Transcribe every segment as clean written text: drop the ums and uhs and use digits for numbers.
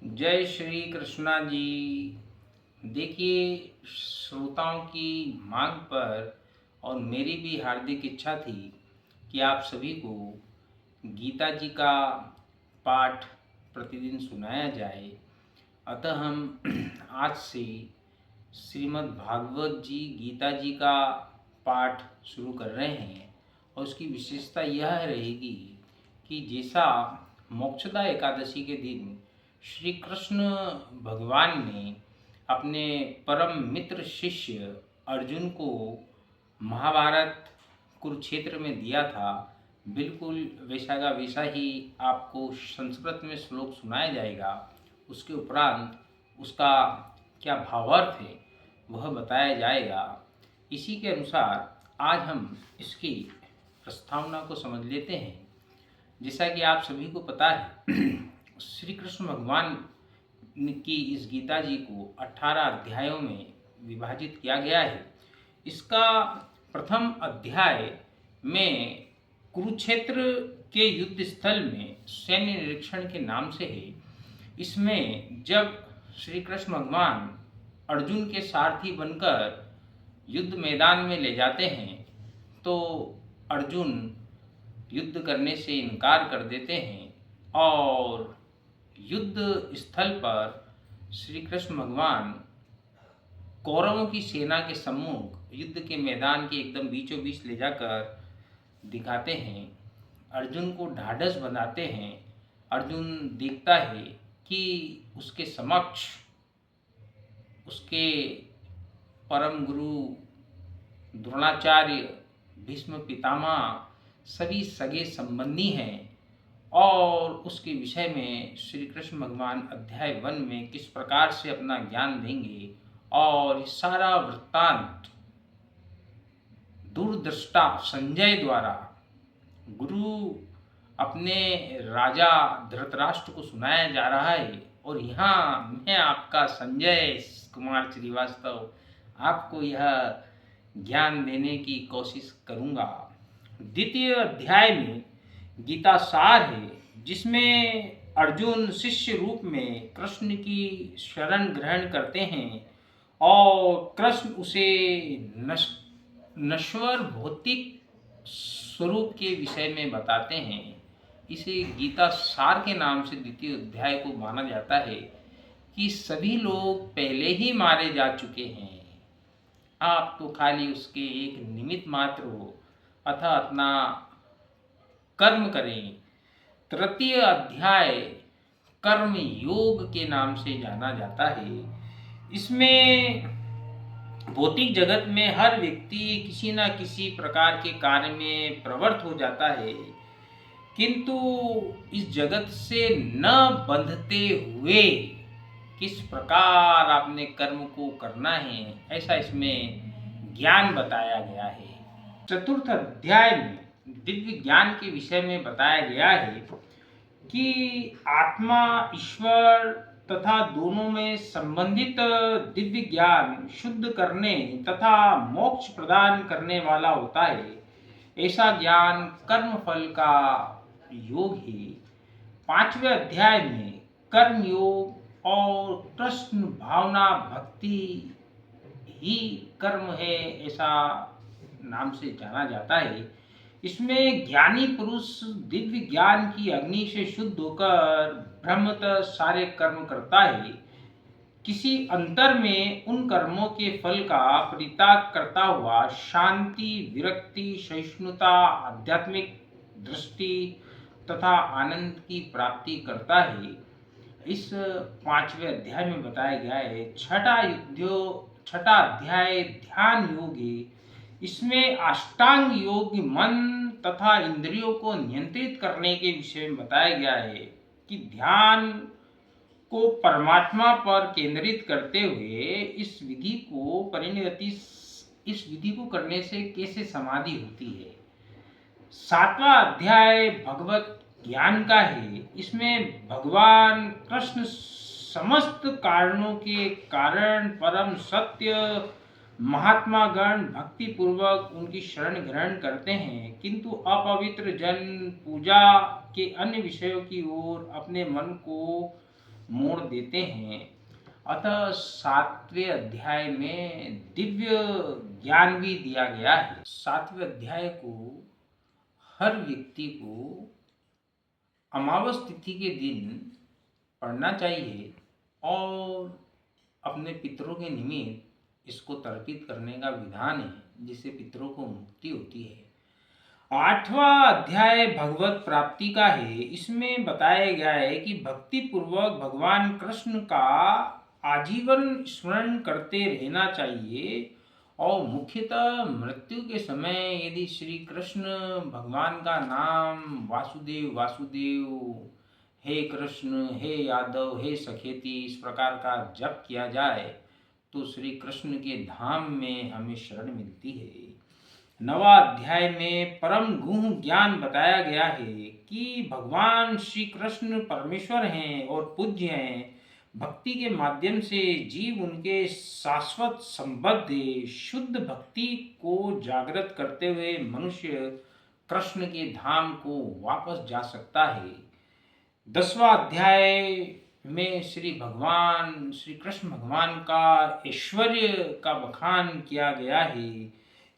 जय श्री कृष्णा जी। देखिए, श्रोताओं की मांग पर और मेरी भी हार्दिक इच्छा थी कि आप सभी को गीता जी का पाठ प्रतिदिन सुनाया जाए। अतः हम आज से श्रीमद् भागवत जी गीता जी का पाठ शुरू कर रहे हैं। और उसकी विशेषता यह रहेगी कि जैसा मोक्षदा एकादशी के दिन श्री कृष्ण भगवान ने अपने परम मित्र शिष्य अर्जुन को महाभारत कुरुक्षेत्र में दिया था, बिल्कुल वैसा का वैसा ही आपको संस्कृत में श्लोक सुनाया जाएगा। उसके उपरांत उसका क्या भावार्थ है वह बताया जाएगा। इसी के अनुसार आज हम इसकी प्रस्तावना को समझ लेते हैं। जैसा कि आप सभी को पता है, श्री कृष्ण भगवान की इस गीता जी को 18 अध्यायों में विभाजित किया गया है। इसका प्रथम अध्याय में कुरुक्षेत्र के युद्ध स्थल में सैन्य निरीक्षण के नाम से है। इसमें जब श्री कृष्ण भगवान अर्जुन के सारथी बनकर युद्ध मैदान में ले जाते हैं तो अर्जुन युद्ध करने से इनकार कर देते हैं और युद्ध स्थल पर श्री कृष्ण भगवान कौरवों की सेना के सम्मुख युद्ध के मैदान के एकदम बीचों बीच ले जाकर दिखाते हैं। अर्जुन को ढाढ़स बनाते हैं। अर्जुन देखता है कि उसके समक्ष उसके परम गुरु द्रोणाचार्य, भीष्म पितामह सभी सगे संबंधी हैं और उसके विषय में श्री कृष्ण भगवान अध्याय 1 में किस प्रकार से अपना ज्ञान देंगे और सारा वृत्तांत दूरदृष्टा संजय द्वारा गुरु अपने राजा धृतराष्ट्र को सुनाया जा रहा है। और यहाँ मैं आपका संजय कुमार श्रीवास्तव आपको यह ज्ञान देने की कोशिश करूँगा। द्वितीय अध्याय में गीता सार है, जिसमें अर्जुन शिष्य रूप में कृष्ण की शरण ग्रहण करते हैं और कृष्ण उसे नश्वर भौतिक स्वरूप के विषय में बताते हैं। इसे गीता सार के नाम से द्वितीय अध्याय को माना जाता है कि सभी लोग पहले ही मारे जा चुके हैं, आप तो खाली उसके एक निमित्त मात्र हो, अतः अपना कर्म करें। तृतीय अध्याय कर्म योग के नाम से जाना जाता है। इसमें भौतिक जगत में हर व्यक्ति किसी न किसी प्रकार के कार्य में प्रवृत्त हो जाता है, किंतु इस जगत से न बंधते हुए किस प्रकार आपने कर्म को करना है, ऐसा इसमें ज्ञान बताया गया है। चतुर्थ अध्याय में दिव्य ज्ञान के विषय में बताया गया है कि आत्मा, ईश्वर तथा दोनों में संबंधित दिव्य ज्ञान शुद्ध करने तथा मोक्ष प्रदान करने वाला होता है। ऐसा ज्ञान कर्म फल का योग है। पांचवें अध्याय में कर्म योग और कृष्ण भावना भक्ति ही कर्म है, ऐसा नाम से जाना जाता है। इसमें ज्ञानी पुरुष दिव्य ज्ञान की अग्नि से शुद्ध होकर ब्रह्मतः सारे कर्म करता है। किसी अंतर में उन कर्मों के फल का परित्याग करता हुआ शांति, विरक्ति, सहिष्णुता, आध्यात्मिक दृष्टि तथा आनंद की प्राप्ति करता है। इस पांचवें अध्याय में बताया गया है। छठा अध्याय ध्यान योग है। इसमें अष्टांग योग मन तथा इंद्रियों को नियंत्रित करने के विषय में बताया गया है कि ध्यान को परमात्मा पर केंद्रित करते हुए इस विधि को करने से कैसे समाधि होती है। सातवां अध्याय भगवत ज्ञान का है। इसमें भगवान कृष्ण समस्त कारणों के कारण परम सत्य महात्मा गण भक्ति पूर्वक उनकी शरण ग्रहण करते हैं, किंतु अपवित्र जन पूजा के अन्य विषयों की ओर अपने मन को मोड़ देते हैं। अतः 7वें अध्याय में दिव्य ज्ञान भी दिया गया है। 7वें अध्याय को हर व्यक्ति को अमावस तिथि के दिन पढ़ना चाहिए और अपने पितरों के निमित्त इसको तर्पित करने का विधान है, जिससे पितरों को मुक्ति होती है। 8वां अध्याय भगवत प्राप्ति का है। इसमें बताया गया है कि भक्ति पूर्वक भगवान कृष्ण का आजीवन स्मरण करते रहना चाहिए और मुख्यतः मृत्यु के समय यदि श्री कृष्ण भगवान का नाम वासुदेव वासुदेव, हे कृष्ण, हे यादव, हे सखेती इस प्रकार का जप किया जाए तो श्री कृष्ण के धाम में हमें शरण मिलती है। 9वां अध्याय में परम गुह्य ज्ञान बताया गया है कि भगवान श्री कृष्ण परमेश्वर हैं और पूज्य हैं। भक्ति के माध्यम से जीव उनके शाश्वत संबद्ध शुद्ध भक्ति को जागृत करते हुए मनुष्य कृष्ण के धाम को वापस जा सकता है। 10वां अध्याय में श्री कृष्ण भगवान का ऐश्वर्य का बखान किया गया है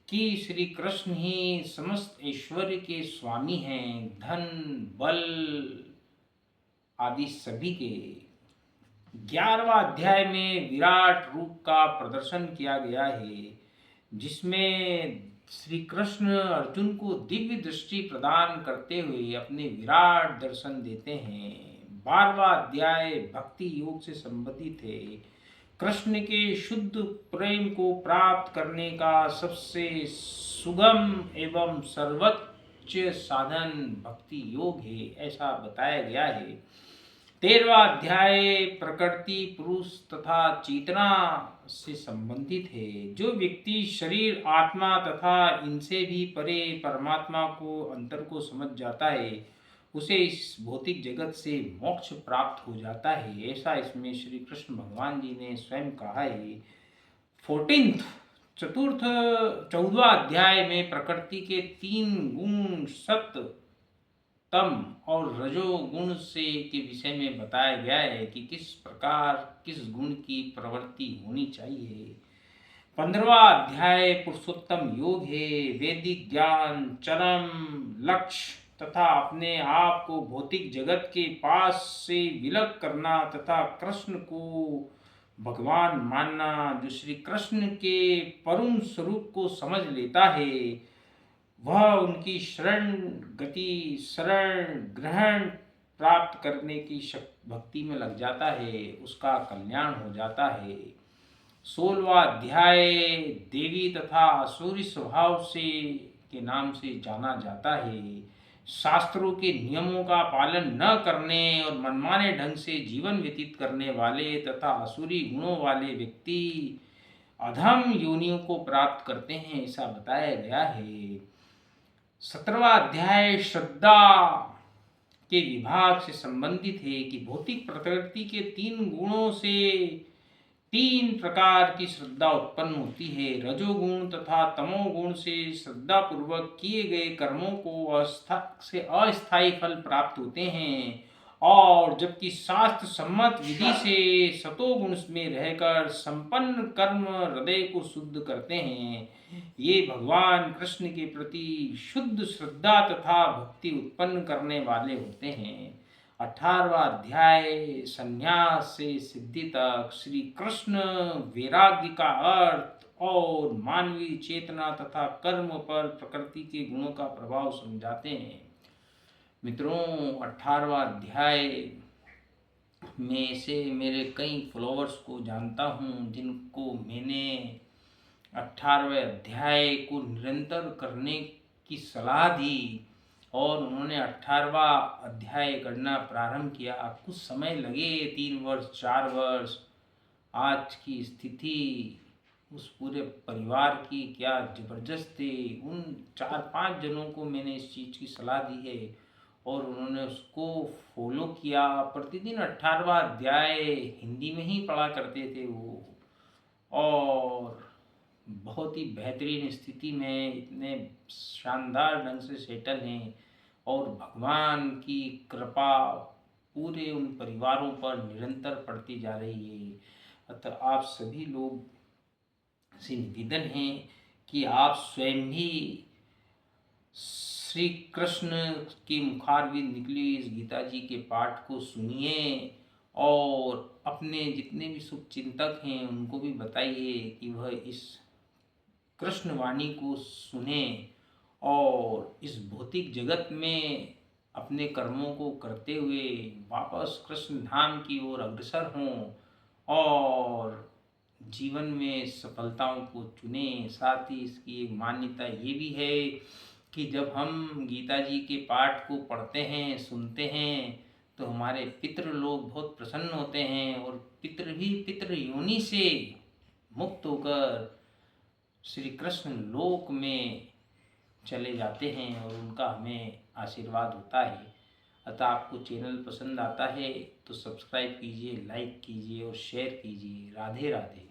कि श्री कृष्ण ही समस्त ऐश्वर्य के स्वामी हैं, धन बल आदि सभी के। 11वां अध्याय में विराट रूप का प्रदर्शन किया गया है, जिसमें श्री कृष्ण अर्जुन को दिव्य दृष्टि प्रदान करते हुए अपने विराट दर्शन देते हैं। 12वां अध्याय भक्ति योग से संबंधित है। कृष्ण के शुद्ध प्रेम को प्राप्त करने का सबसे सुगम एवं सर्वोच्च साधन भक्ति योग है, ऐसा बताया गया है। 13वां अध्याय प्रकृति पुरुष तथा चेतना से संबंधित है। जो व्यक्ति शरीर आत्मा तथा इनसे भी परे परमात्मा को अंतर को समझ जाता है उसे इस भौतिक जगत से मोक्ष प्राप्त हो जाता है, ऐसा इसमें श्री कृष्ण भगवान जी ने स्वयं कहा है। 14वां अध्याय में प्रकृति के 3 गुण सत्व तम और रजोगुण से के विषय में बताया गया है कि किस प्रकार किस गुण की प्रवृत्ति होनी चाहिए। 15वां अध्याय पुरुषोत्तम योग है। वैदिक ज्ञान, चरम लक्ष्य तथा अपने आप को भौतिक जगत के पास से विलग करना तथा कृष्ण को भगवान मानना। जो श्री कृष्ण के परम स्वरूप को समझ लेता है वह उनकी शरण ग्रहण प्राप्त करने की भक्ति में लग जाता है, उसका कल्याण हो जाता है। 16वां अध्याय देवी तथा असुरी स्वभाव से के नाम से जाना जाता है। शास्त्रों के नियमों का पालन न करने और मनमाने ढंग से जीवन व्यतीत करने वाले तथा असुरी गुणों वाले व्यक्ति अधम योनियों को प्राप्त करते हैं, ऐसा बताया गया है। 17वां अध्याय श्रद्धा के विभाग से संबंधित है कि भौतिक प्रकृति के 3 गुणों से 3 प्रकार की श्रद्धा उत्पन्न होती है। रजोगुण तथा तमोगुण से श्रद्धा पूर्वक किए गए कर्मों को अस्थायी फल प्राप्त होते हैं और जबकि शास्त्र सम्मत विधि से सतोगुण में रहकर संपन्न कर्म हृदय को शुद्ध करते हैं, ये भगवान कृष्ण के प्रति शुद्ध श्रद्धा तथा भक्ति उत्पन्न करने वाले होते हैं। 18वां अध्याय संन्यास से सिद्धि तक श्री कृष्ण वैराग्य का अर्थ और मानवीय चेतना तथा कर्म पर प्रकृति के गुणों का प्रभाव समझाते हैं। मित्रों, 18वां अध्याय में से मेरे कई फॉलोअर्स को जानता हूँ जिनको मैंने 18वें अध्याय को निरंतर करने की सलाह दी और उन्होंने 18वां अध्याय करना प्रारंभ किया। कुछ समय लगे, 3 वर्ष 4 वर्ष। आज की स्थिति उस पूरे परिवार की क्या जबरदस्त थी। उन 4-5 जनों को मैंने इस चीज़ की सलाह दी है और उन्होंने उसको फॉलो किया। प्रतिदिन 18वां अध्याय हिंदी में ही पढ़ा करते थे वो और बहुत ही बेहतरीन स्थिति में इतने शानदार ढंग से सेटल हैं और भगवान की कृपा पूरे उन परिवारों पर निरंतर पड़ती जा रही है। अतः आप सभी लोग से निवेदन है कि आप स्वयं भी श्री कृष्ण की मुखारविंद निकली इस गीता जी के पाठ को सुनिए और अपने जितने भी शुभ चिंतक हैं उनको भी बताइए कि वह इस कृष्ण वाणी को सुने और इस भौतिक जगत में अपने कर्मों को करते हुए वापस कृष्ण धाम की ओर अग्रसर हों और जीवन में सफलताओं को चुने। साथ ही इसकी एक मान्यता ये भी है कि जब हम गीता जी के पाठ को पढ़ते हैं सुनते हैं तो हमारे पितृ लोग बहुत प्रसन्न होते हैं और पितृ भी पितृ योनि से मुक्त होकर श्री कृष्ण लोक में चले जाते हैं और उनका हमें आशीर्वाद होता है। अतः आपको चैनल पसंद आता है तो सब्सक्राइब कीजिए, लाइक कीजिए और शेयर कीजिए। राधे राधे।